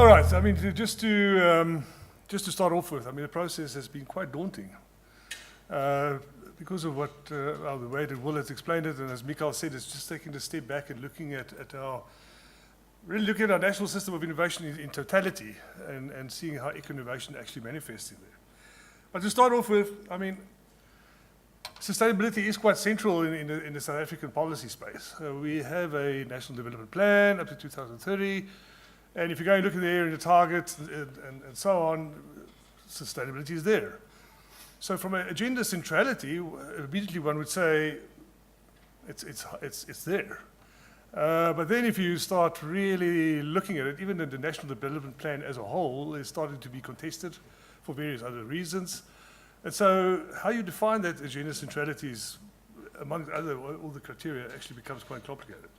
right, I mean, just to start off with, I mean, the process has been quite daunting. Because of the way that Will has explained it, and as Michal said, it's just taking a step back and looking at our national system of innovation in totality and seeing how eco-innovation actually manifests in there. But to start off with, I mean, sustainability is quite central in the South African policy space. We have a national development plan up to 2030, and if you go and look at the area, the targets, and so on, sustainability is there. So from an agenda centrality, immediately one would say it's there. But then if you start really looking at it, even the National Development Plan as a whole is starting to be contested for various other reasons. And so how you define that agenda centrality is, among all the criteria, actually becomes quite complicated.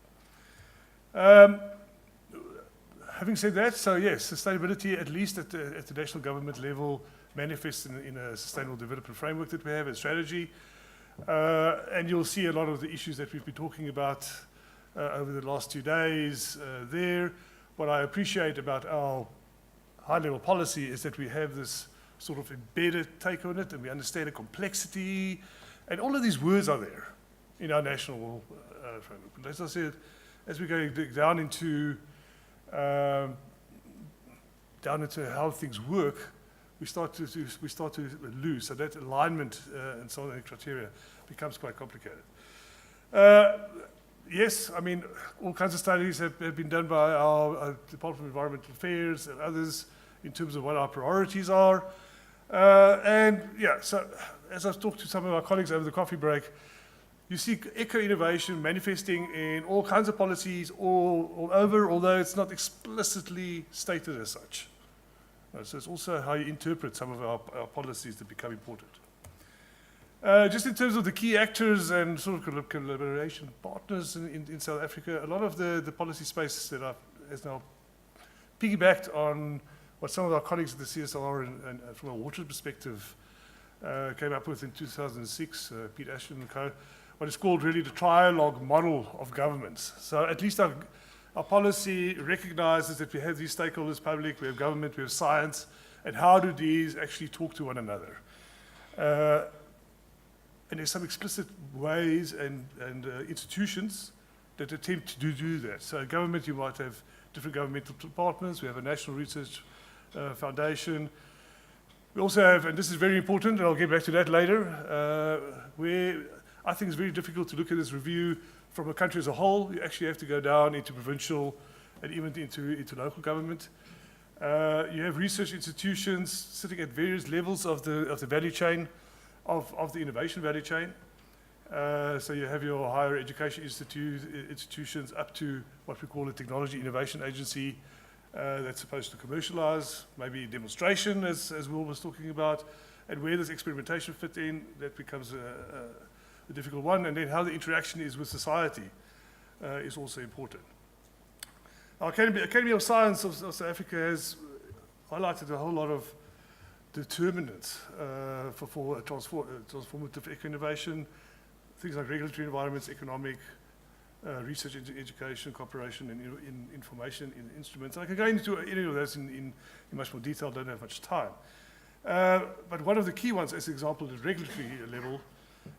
Having said that, so yes, sustainability, at least at the national government level, manifests in a sustainable development framework that we have, a strategy. And you'll see a lot of the issues that we've been talking about over the last 2 days there. What I appreciate about our high-level policy is that we have this sort of embedded take on it, and we understand the complexity, and all of these words are there in our national framework. But as I said, as we go down into how things work, we start to lose. So that alignment and so on, the criteria becomes quite complicated. Yes, I mean, all kinds of studies have been done by our Department of Environmental Affairs and others in terms of what our priorities are. And yeah, so as I've talked to some of our colleagues over the coffee break, you see eco-innovation manifesting in all kinds of policies all over, although it's not explicitly stated as such. So it's also how you interpret some of our policies that become important. Just in terms of the key actors and sort of collaboration partners in South Africa, a lot of the policy space that has now piggybacked on what some of our colleagues at the CSIR and from a water perspective came up with in 2006, Pete Ashton and co., what is called really the trialogue model of governments. So at least our policy recognizes that we have these stakeholders, public, we have government, we have science, and how do these actually talk to one another? And there's some explicit ways and institutions that attempt to do that. So government, you might have different governmental departments. We have a National Research Foundation. We also have, and this is very important, and I'll get back to that later, where I think it's very difficult to look at this review from a country as a whole. You actually have to go down into provincial and even into local government. You have research institutions sitting at various levels of the value chain, of the innovation value chain. So you have your higher education institutions up to what we call a technology innovation agency that's supposed to commercialize, maybe demonstration, as Will was talking about, and where does experimentation fit in, that becomes a difficult one, and then how the interaction is with society is also important. Our Academy of Science of South Africa has highlighted a whole lot of determinants for transformative eco-innovation, things like regulatory environments, economic, research, education, cooperation, and information in instruments. And I can go into any of those in much more detail, don't have much time. But one of the key ones, as an example, at the regulatory level,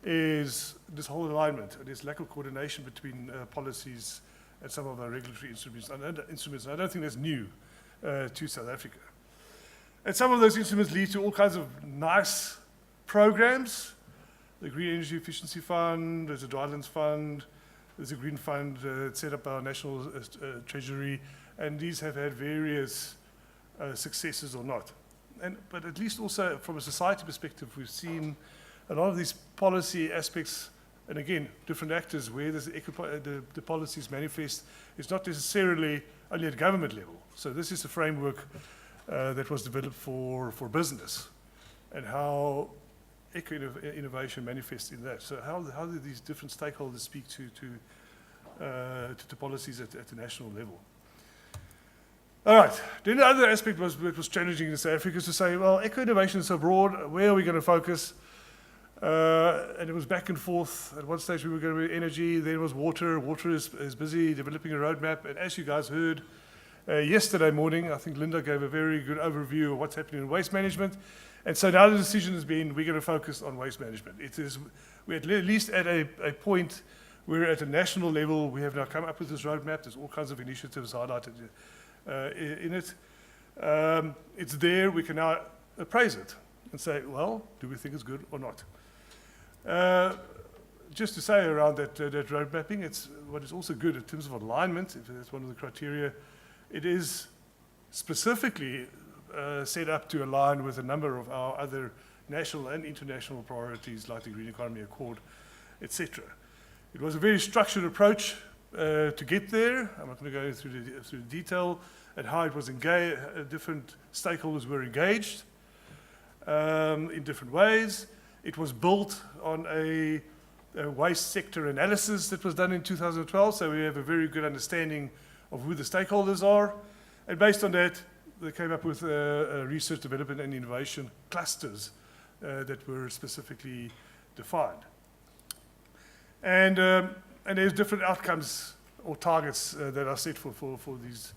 is this whole alignment, this lack of coordination between policies and some of our regulatory instruments. And I don't think that's new to South Africa. And some of those instruments lead to all kinds of nice programs. The Green Energy Efficiency Fund, there's a Drylands Fund, there's a Green Fund set up by our National Treasury, and these have had various successes or not. But at least also from a society perspective, we've seen a lot of these policy aspects, and again, different actors, where the policies manifest, it's not necessarily only at government level. So this is a framework that was developed for business, and how eco-innovation manifests in that. So how do these different stakeholders speak to policies at the national level? All right, then the other aspect was challenging in South Africa is to say, well, eco-innovation is so broad, where are we going to focus? And it was back and forth. At one stage we were going to be energy, then it was water. Water is busy developing a roadmap, and as you guys heard, yesterday morning. I think Linda gave a very good overview of what's happening in waste management. And so now the decision has been we're going to focus on waste management. We're at least at a point where at a national level we have now come up with this roadmap. There's all kinds of initiatives highlighted in it. It's there. We can now appraise it and say, well, do we think it's good or not? Just to say around that road mapping, what is also good in terms of alignment, if that's one of the criteria, it is specifically set up to align with a number of our other national and international priorities like the Green Economy Accord, etc. It was a very structured approach to get there. I'm not going to go through the detail and how it was engaged. Different stakeholders were engaged in different ways. It was built on a waste sector analysis that was done in 2012, so we have a very good understanding of who the stakeholders are. And based on that, they came up with research, development, and innovation clusters that were specifically defined. And there's different outcomes or targets that are set for these.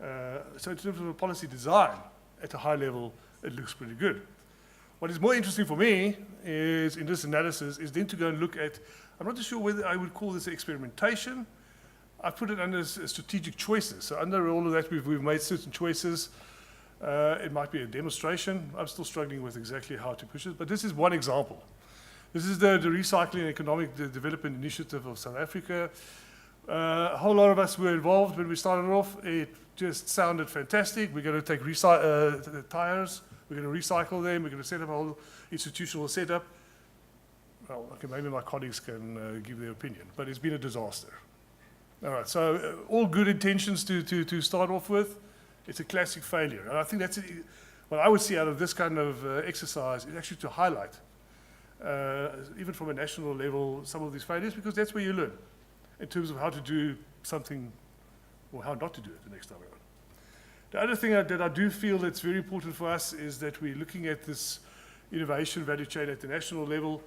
So in terms of policy design, at a high level, it looks pretty good. What is more interesting for me is, in this analysis, is then to go and look at, I'm not too sure whether I would call this experimentation. I put it under strategic choices. So under all of that, we've made certain choices. It might be a demonstration. I'm still struggling with exactly how to push it, but this is one example. This is the Recycling and Economic Development Initiative of South Africa. A whole lot of us were involved when we started off. It just sounded fantastic. We're going to take tires. We're going to recycle them. We're going to set up a whole institutional setup. Well, okay, maybe my colleagues can give their opinion, but it's been a disaster. All right, so all good intentions to start off with. It's a classic failure. And I think that's what I would see out of this kind of exercise is actually to highlight, even from a national level, some of these failures, because that's where you learn in terms of how to do something or how not to do it the next time around. The other thing that I do feel that's very important for us is that we're looking at this innovation value chain at the national level,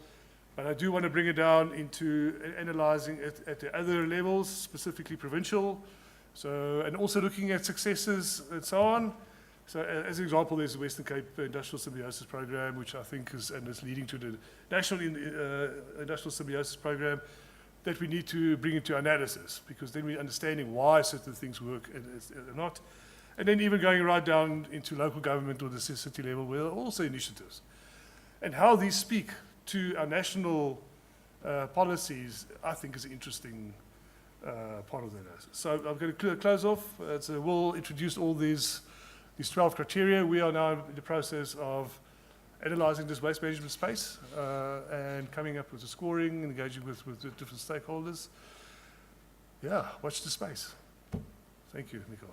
but I do want to bring it down into analyzing it at the other levels, specifically provincial, and also looking at successes and so on. So as an example, there's the Western Cape Industrial Symbiosis Program, which I think is leading to the National Industrial Symbiosis Program that we need to bring into analysis, because then we're understanding why certain things work and not. And then even going right down into local government or the city level, where there are also initiatives. And how these speak to our national policies, I think is an interesting part of the analysis. So I'm going to close off. So we'll introduce all these 12 criteria. We are now in the process of analyzing this waste management space and coming up with the scoring, engaging with the different stakeholders. Yeah, watch the space. Thank you, Michal.